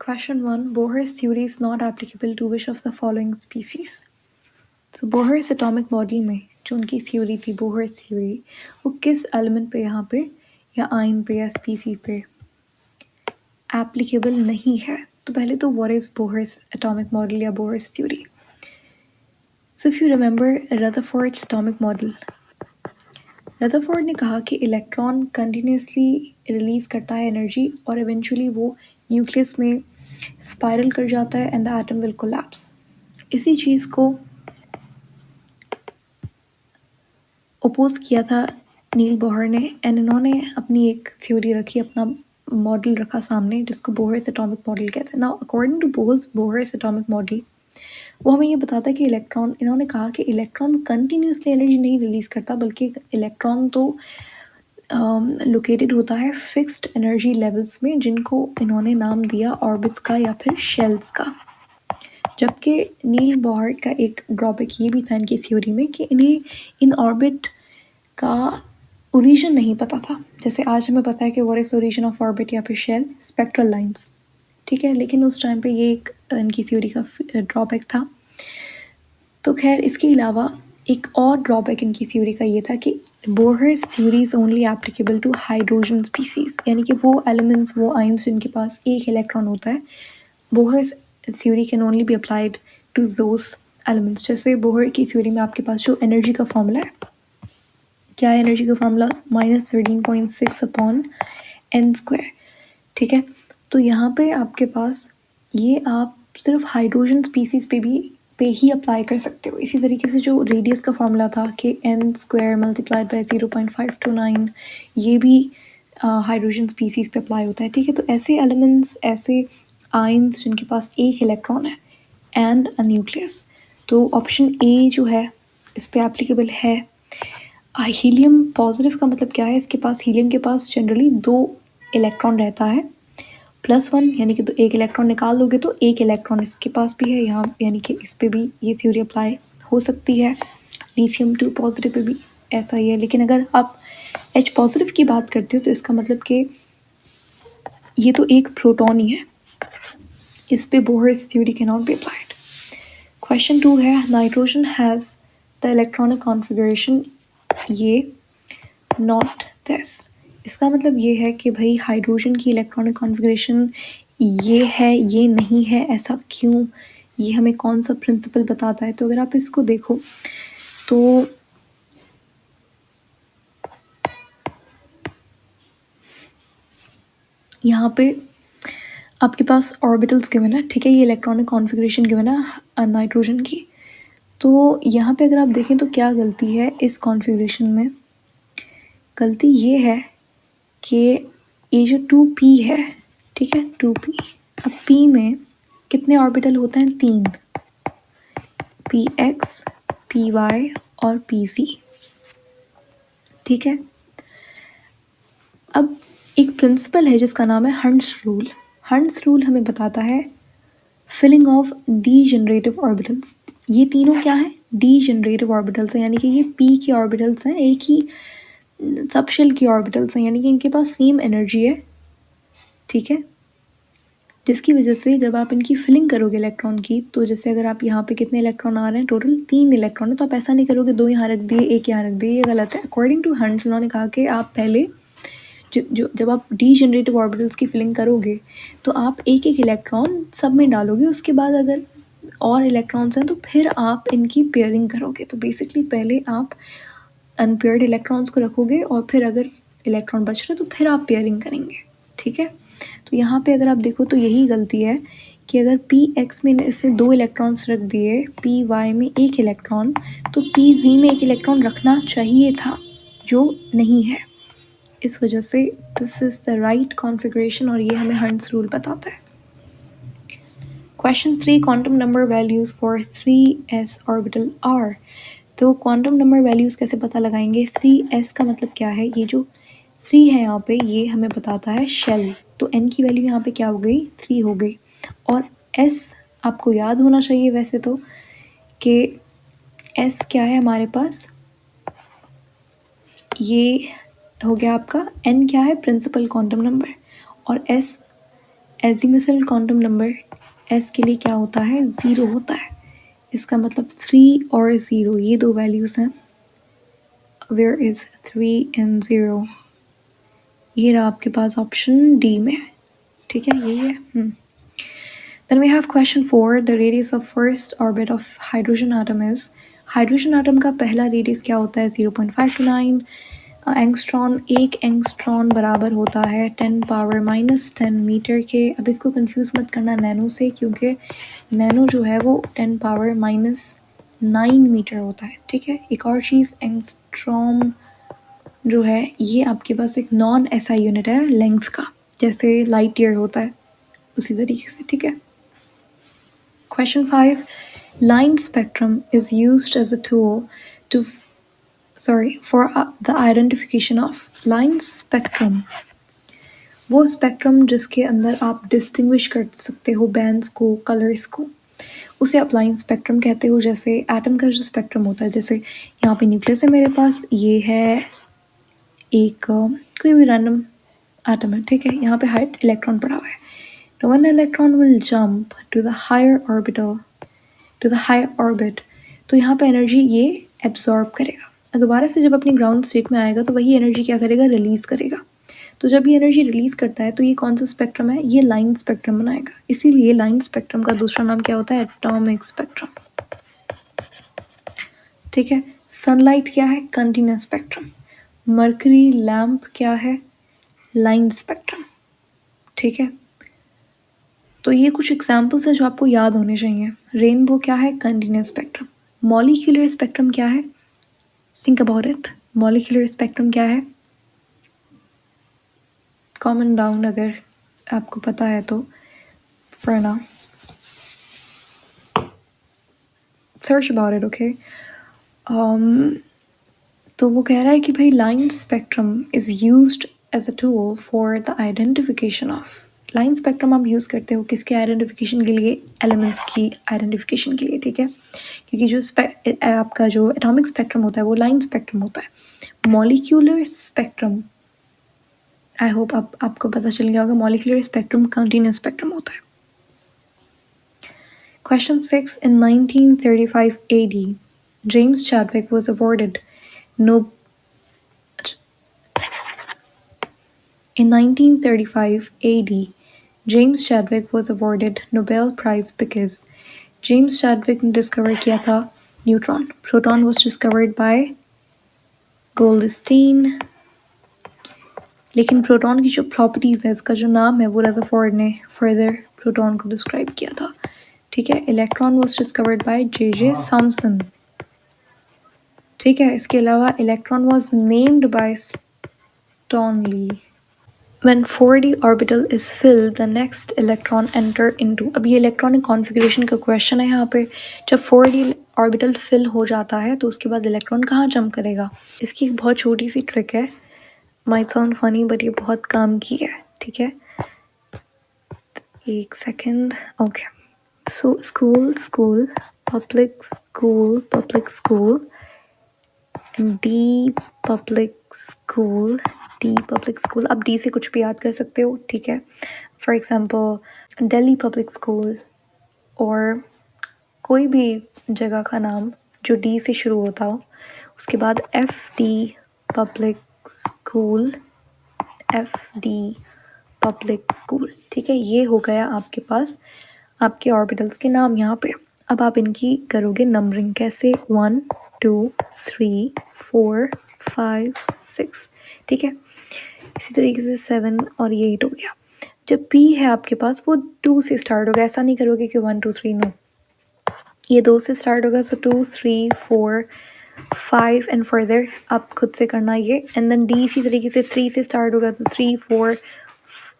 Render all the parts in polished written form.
Question 1. Bohr's theory is not applicable to which of the following species? So Bohr's atomic model में जो उनकी theory थी Bohr's theory वो किस element पे यहाँ पे या आयन पे या स्पीसी पे एप्लीकेबल नहीं है. तो पहले तो what is Bohr's atomic model या Bohr's theory. So if you remember Rutherford's atomic model, Rutherford ने कहा कि इलेक्ट्रॉन कंटिन्यूसली रिलीज करता है एनर्जी और इवेंचुअली वो न्यूक्लियस में स्पाइरल कर जाता है and the atom will collapse. इसी चीज़ को ओपोज किया था नील बोहर ने एंड इन्होंने अपनी एक थ्योरी रखी, अपना मॉडल रखा सामने जिसको बोहर्स एटॉमिक मॉडल कहते हैं. Now according to Bohr's atomic model वो हमें ये बताता है कि इलेक्ट्रॉन, इन्होंने कहा कि इलेक्ट्रॉन कंटिन्यूसली एनर्जी नहीं रिलीज करता बल्कि इलेक्ट्रॉन तो लोकेटेड होता है फिक्स्ड एनर्जी लेवल्स में जिनको इन्होंने नाम दिया ऑर्बिट्स का या फिर शेल्स का. जबकि नील बोहर का एक ड्रॉबैक ये भी था इनकी थ्योरी में कि इन्हें इन ऑर्बिट का ओरिजिन नहीं पता था. जैसे आज हमें पता है कि what is origin of orbit या फिर शेल, स्पेक्ट्रल लाइंस, ठीक है, लेकिन उस टाइम पे ये एक इनकी थ्योरी का ड्रॉबैक था. तो खैर इसके अलावा एक और ड्रॉबैक इनकी थ्योरी का ये था कि Bohr's theory is only applicable to hydrogen species, यानी कि वो एलिमेंट्स, वो आयन्स जिनके पास एक इलेक्ट्रॉन होता है, Bohr's theory can only be applied to those elements. जैसे बोहर की थ्योरी में आपके पास जो एनर्जी का फॉर्मूला है, क्या है एनर्जी का फॉर्मूला, -13.6 अपॉन एन स्क्वायर, ठीक है. तो यहाँ पे आपके पास ये आप सिर्फ हाइड्रोजन स्पीसीज पे ही अप्लाई कर सकते हो. इसी तरीके से जो रेडियस का फॉर्मूला था कि एन स्क्वायर मल्टीप्लाइड बाई 0.529, ये भी हाइड्रोजन स्पीसीज पे अप्लाई होता है, ठीक है. तो ऐसे एलिमेंट्स, ऐसे आयन्स जिनके पास एक इलेक्ट्रॉन है एंड अ न्यूक्लियस, तो ऑप्शन ए जो है इस पे एप्लीकेबल है. हीलियम पॉजिटिव का मतलब क्या है, इसके पास, हीलियम के पास जनरली 2 इलेक्ट्रॉन रहता है +1, यानी कि तो एक इलेक्ट्रॉन निकाल दोगे तो एक इलेक्ट्रॉन इसके पास भी है यहाँ, यानी कि इस पे भी ये थ्योरी अप्लाई हो सकती है. लिथियम 2 पॉजिटिव पे भी ऐसा ही है. लेकिन अगर आप H पॉजिटिव की बात करते हो तो इसका मतलब कि ये तो एक प्रोटॉन ही है, इस पे Bohr's theory can not be applied. Question 2 है, nitrogen has the electronic configuration ये नॉट दिस. इसका मतलब ये है कि भाई हाइड्रोजन की इलेक्ट्रॉनिक कॉन्फ़िगरेशन ये है, ये नहीं है, ऐसा क्यों, ये हमें कौन सा प्रिंसिपल बताता है. तो अगर आप इसको देखो तो यहाँ पे आपके पास ऑर्बिटल्स गिवन है, ठीक है, ये इलेक्ट्रॉनिक कॉन्फ़िगरेशन गिवन है नाइट्रोजन की. तो यहाँ पे अगर आप देखें तो क्या गलती है इस कॉन्फ़िगरेशन में, गलती ये है कि ये जो 2p है, ठीक है, 2p, अब p में कितने ऑर्बिटल होते हैं, 3, px, py और pz, ठीक है. अब एक प्रिंसिपल है जिसका नाम है हंट्स रूल. हंट्स रूल हमें बताता है फिलिंग ऑफ डीजेनरेटिव ऑर्बिटल्स. ये तीनों क्या है, डीजेनरेटिव ऑर्बिटल्स हैं, यानी कि ये p के ऑर्बिटल्स हैं, एक ही सबशेल की ऑर्बिटल्स हैं, यानी कि इनके पास सेम एनर्जी है, ठीक है. जिसकी वजह से जब आप इनकी फिलिंग करोगे इलेक्ट्रॉन की, तो जैसे अगर आप यहाँ पे कितने इलेक्ट्रॉन आ रहे हैं, टोटल 3 इलेक्ट्रॉन है, तो आप ऐसा नहीं करोगे 2 यहाँ रख दिए, 1 यहाँ रख दिए, ये गलत है. अकॉर्डिंग टू हंट उन्होंने कहा कि आप पहले जब आप डीजेनरेटिव ऑर्बिटल्स की फिलिंग करोगे तो आप एक एक इलेक्ट्रॉन सब में डालोगे, उसके बाद अगर और इलेक्ट्रॉन्स हैं तो फिर आप इनकी पेयरिंग करोगे. तो बेसिकली पहले आप अनपेयर्ड इलेक्ट्रॉन्स को रखोगे और फिर अगर इलेक्ट्रॉन बच रहे तो फिर आप पेयरिंग करेंगे, ठीक है. तो यहाँ पे अगर आप देखो तो यही गलती है कि अगर px में इसने 2 इलेक्ट्रॉन्स रख दिए, py में 1 इलेक्ट्रॉन, तो pz में 1 इलेक्ट्रॉन रखना चाहिए था जो नहीं है. इस वजह से this is the right configuration और ये हमें हंट्स रूल बताता है. Question 3, quantum number values for 3s orbital r. तो क्वांटम नंबर वैल्यूज कैसे पता लगाएंगे, 3s का मतलब क्या है, ये जो 3 है यहाँ पे ये हमें बताता है शेल, तो n की वैल्यू यहाँ पे क्या हो गई, 3 हो गई. और s आपको याद होना चाहिए वैसे तो कि s क्या है हमारे पास, ये हो गया आपका, n क्या है, प्रिंसिपल क्वांटम नंबर, और s azimuthal quantum number S के लिए क्या होता है, 0 होता है। इसका मतलब 3 और 0 ये दो वैल्यूज हैं। वेयर इज 3 एंड 0, ये रहा आपके पास ऑप्शन डी में, ठीक है, यही है। Then we have question 4. The radius of first orbit of hydrogen atom is, hydrogen atom का पहला रेडियस क्या होता है, 0.529 एंगस्ट्रॉन। एक एंगस्ट्रॉन बराबर होता है 10⁻⁻10 मीटर के। अब इसको कंफ्यूज मत करना नैनो से, क्योंकि नैनो जो है वो 10⁻⁹ मीटर होता है, ठीक है। एक और चीज़, एंगस्ट्रॉम जो है ये आपके पास एक नॉन एसआई यूनिट है लेंथ का, जैसे लाइट ईयर होता है उसी तरीके से, ठीक है। Question 5. Line spectrum is used as a tool to for the identification of line spectrum, वो स्पेक्ट्रम जिसके अंदर आप डिस्टिंग्विश कर सकते हो बैंड्स को, कलर्स को, उसे आप लाइन स्पेक्ट्रम कहते हो। जैसे एटम का जो स्पेक्ट्रम होता है, जैसे यहाँ पे न्यूक्लियस है मेरे पास, ये है एक कोई भी रैंडम एटम है, ठीक है। यहाँ पे हाइट इलेक्ट्रॉन पड़ा हुआ है, तो one electron will jump to the higher orbital, to the high orbit, तो यहाँ पे एनर्जी ये एब्जॉर्ब करेगा, और दोबारा से जब अपनी ग्राउंड स्टेट में आएगा तो वही एनर्जी क्या करेगा, रिलीज करेगा। तो जब ये एनर्जी रिलीज करता है तो ये कौन सा स्पेक्ट्रम है, ये लाइन स्पेक्ट्रम बनाएगा। इसीलिए लाइन स्पेक्ट्रम का दूसरा नाम क्या होता है, एटॉमिक स्पेक्ट्रम, ठीक है। सनलाइट क्या है, कंटिन्यूस स्पेक्ट्रम। मर्करी लैम्प क्या है, लाइन स्पेक्ट्रम, ठीक है। तो ये कुछ एग्जाम्पल्स हैं जो आपको याद होने चाहिए। रेनबो क्या है, कंटिन्यूस स्पेक्ट्रम। मॉलिक्यूलर स्पेक्ट्रम क्या है, think about it. Molecular spectrum क्या है, कॉमन डाउन अगर आपको पता है तो for now search about it, okay. तो वो कह रहा है कि भाई line spectrum is used as a tool for the identification of, line spectrum आप यूज़ करते हो किसके आइडेंटिफिकेशन के लिए, एलिमेंट्स की आइडेंटिफिकेशन के लिए, ठीक है। क्योंकि जो आपका जो एटॉमिक स्पेक्ट्रम होता है वो लाइन स्पेक्ट्रम होता है। मॉलिक्यूलर स्पेक्ट्रम, आई होप आपको पता चल गया होगा, मॉलिक्यूलर स्पेक्ट्रम कंटिन्यूस स्पेक्ट्रम होता है। Question 6. In 1935 AD, James Chadwick was awarded no. In 1935 AD, James Chadwick was awarded Nobel Prize because James Chadwick ने डिस्कवर किया था neutron. Proton was discovered by Goldstein. लेकिन प्रोटॉन की जो properties है, इसका जो नाम है, वो रदरफोर्ड ने फर्दर प्रोटॉन को डिस्क्राइब किया था, ठीक है। Electron was discovered by J Thomson, ठीक है। इसके अलावा electron was named by Stoney. When 4d orbital is filled, the next electron enter into, अब ये इलेक्ट्रॉनिक कॉन्फ़िगरेशन का क्वेश्चन है यहाँ पे। जब 4d ऑर्बिटल फिल हो जाता है तो उसके बाद इलेक्ट्रॉन कहाँ जंप करेगा, इसकी एक बहुत छोटी सी ट्रिक है, माइट साउंड फनी बट ये बहुत काम की है, ठीक है। एक second, okay. So school school public school public school, D public school, D public school. अब डी से कुछ भी याद कर सकते हो, ठीक है। For example Delhi public school, और कोई भी जगह का नाम जो डी से शुरू होता हो। उसके बाद F D public school, F D public school, ठीक है। ये हो गया आपके पास आपके ऑर्बिटल्स के नाम यहाँ पे। अब आप इनकी करोगे नंबरिंग, कैसे, 1 2 3 4 5 6, ठीक है। इसी तरीके से 7 और ये 8 हो गया। जब पी है आपके पास वो 2 से स्टार्ट होगा, ऐसा नहीं करोगे कि 1 2 3, नो, ये 2 से स्टार्ट होगा। सो 2 3 4 5 एंड फर्दर आप खुद से करना ये। एंड देन डी इसी तरीके से 3 से स्टार्ट होगा, तो 3 4,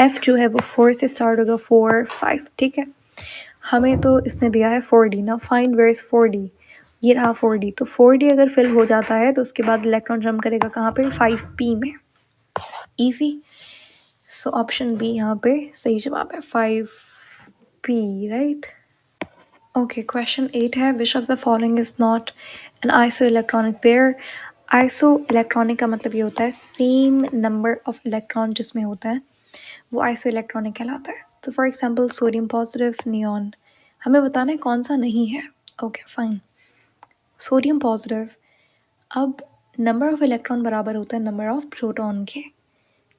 एफ जो है वो 4 से स्टार्ट होगा, 4 5, ठीक है। हमें तो इसने दिया है 4d ना, फाइंड वेयर इज 4d, ये रहा 4d। तो 4d अगर फिल हो जाता है तो उसके बाद इलेक्ट्रॉन जंप करेगा कहाँ पे, 5p में, इजी। सो ऑप्शन बी यहाँ पे सही जवाब है, 5p, राइट। ओके, क्वेश्चन 8 है, which of the following is not an iso electronic pair. Iso electronic का मतलब ये होता है सेम नंबर ऑफ इलेक्ट्रॉन जिसमें होता है वो आइसो इलेक्ट्रॉनिक कहलाता है, तो for example sodium positive, neon, हमें बताना है कौन सा नहीं है। ओके फाइन, सोडियम पॉजिटिव, अब नंबर ऑफ इलेक्ट्रॉन बराबर होता है नंबर ऑफ प्रोटॉन के,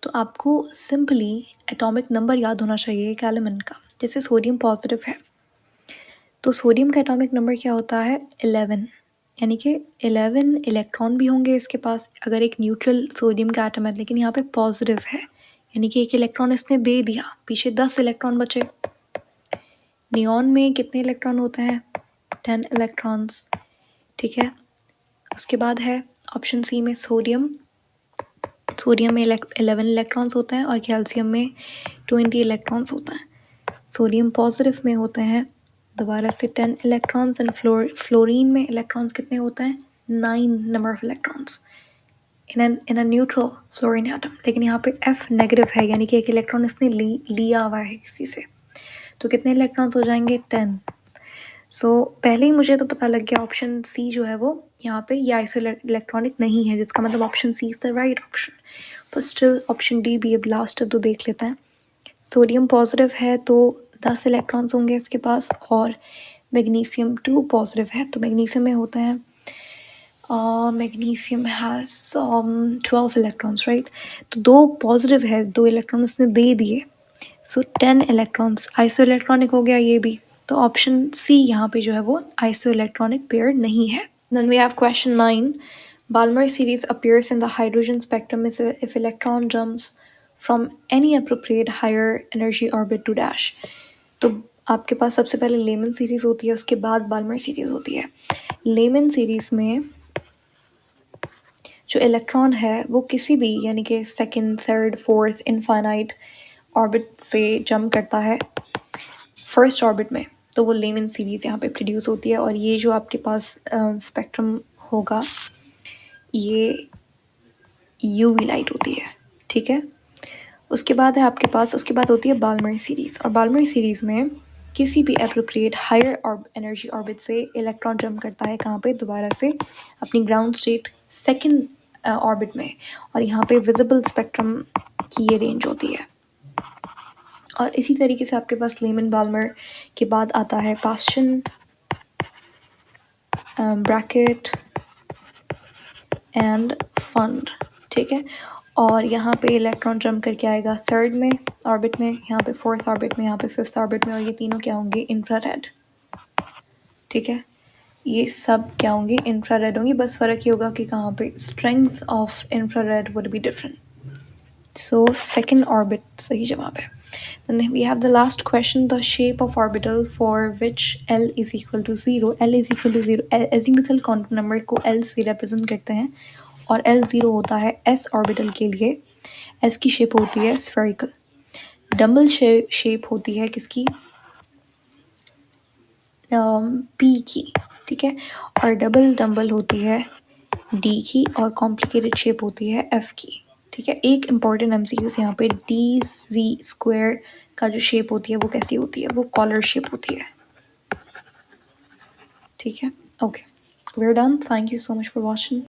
तो आपको सिंपली एटॉमिक नंबर याद होना चाहिए एक एलिमेंट का। जैसे सोडियम पॉजिटिव है तो सोडियम का एटॉमिक नंबर क्या होता है 11, यानी कि 11 इलेक्ट्रॉन भी होंगे इसके पास अगर एक न्यूट्रल सोडियम का एटम है, लेकिन यहाँ पे पॉजिटिव है यानी कि एक इलेक्ट्रॉन इसने दे दिया, पीछे 10 इलेक्ट्रॉन बचे। नियॉन में कितने इलेक्ट्रॉन होते हैं 10 इलेक्ट्रॉन्स, ठीक है। उसके बाद है ऑप्शन सी में सोडियम, सोडियम में 11 इलेक्ट्रॉन्स होते हैं और कैल्शियम में 20 इलेक्ट्रॉन्स होता है। सोडियम पॉजिटिव में होते हैं दोबारा से 10 इलेक्ट्रॉन्स एंड फ्लोरीन में इलेक्ट्रॉन्स कितने होते हैं 9 number of electrons in a neutral fluorine atom, लेकिन यहाँ पे F नेगेटिव है यानी कि एक इलेक्ट्रॉन इसने लिया हुआ है किसी से, तो कितने इलेक्ट्रॉन्स हो जाएंगे 10। सो पहले ही मुझे तो पता लग गया ऑप्शन सी जो है वो यहाँ पे ये आइसो इलेक्ट्रॉनिक नहीं है, जिसका मतलब option C is the right option. पर स्टिल ऑप्शन डी भी अब लास्ट है तो देख लेते हैं। सोडियम पॉजिटिव है तो 10 इलेक्ट्रॉन्स होंगे इसके पास, और मैग्नीशियम 2 पॉजिटिव है तो मैग्नीशियम में होता है मैग्नीशियम हैज़ 12 इलेक्ट्रॉन्स राइट, तो 2 पॉजिटिव है, 2 इलेक्ट्रॉन उसने दे दिए, सो 10 इलेक्ट्रॉन्स, आइसो इलेक्ट्रॉनिक हो गया ये भी, तो ऑप्शन सी यहाँ पे जो है वो आइसो इलेक्ट्रॉनिक पेयर नहीं है। Then we have question 9, Balmer series appears in the hydrogen spectrum if electron jumps from any appropriate higher energy orbit to dash। तो आपके पास सबसे पहले लेमन सीरीज होती है, उसके बाद बाल्मर सीरीज होती है। लेमन सीरीज में जो इलेक्ट्रॉन है वो किसी भी यानी कि second, third, fourth infinite orbit से जंप करता है फर्स्ट ऑर्बिट में, तो वो लेमन सीरीज यहाँ पे प्रोड्यूस होती है। और ये जो आपके पास स्पेक्ट्रम होगा ये यूवी लाइट होती है, ठीक है। उसके बाद है आपके पास, उसके बाद होती है बाल्मर सीरीज, और बाल्मर सीरीज में किसी भी एप्रोप्रिएट हायर एनर्जी ऑर्बिट से इलेक्ट्रॉन जंप करता है कहाँ पे दोबारा से अपनी ग्राउंड स्टेट सेकंड ऑर्बिट में, और यहाँ पे विजिबल स्पेक्ट्रम की ये रेंज होती है। और इसी तरीके से आपके पास लेमन बाल्मर के बाद आता है पास्चन, ब्रैकेट एंड फंड, ठीक है। और यहाँ पे इलेक्ट्रॉन जंप करके आएगा थर्ड में ऑर्बिट में, यहाँ पे फोर्थ ऑर्बिट में, यहाँ पे फिफ्थ ऑर्बिट में, और ये तीनों क्या होंगे इंफ्रारेड, ठीक है। ये सब क्या होंगी इंफ्रारेड होंगी, बस फ़र्क ये होगा कि कहाँ पे strength of infrared would be different. So second orbit सही जवाब है। Then we have the last question, the shape of orbital for which L is equal to 0। L is equal to 0 azimuthal quantum number को L से represent करते हैं, और L 0 होता है S ऑर्बिटल के लिए। S की शेप होती है spherical, डम्बल शेप होती है किसकी P की, ठीक है, और डबल डम्बल होती है D की, और कॉम्प्लिकेटेड शेप होती है F की, ठीक है। एक इंपॉर्टेंट MCQs यहाँ पे DZ² का जो शेप होती है वो कैसी होती है, वो कॉलर शेप होती है, ठीक है। Okay, we're done, thank you so much for watching।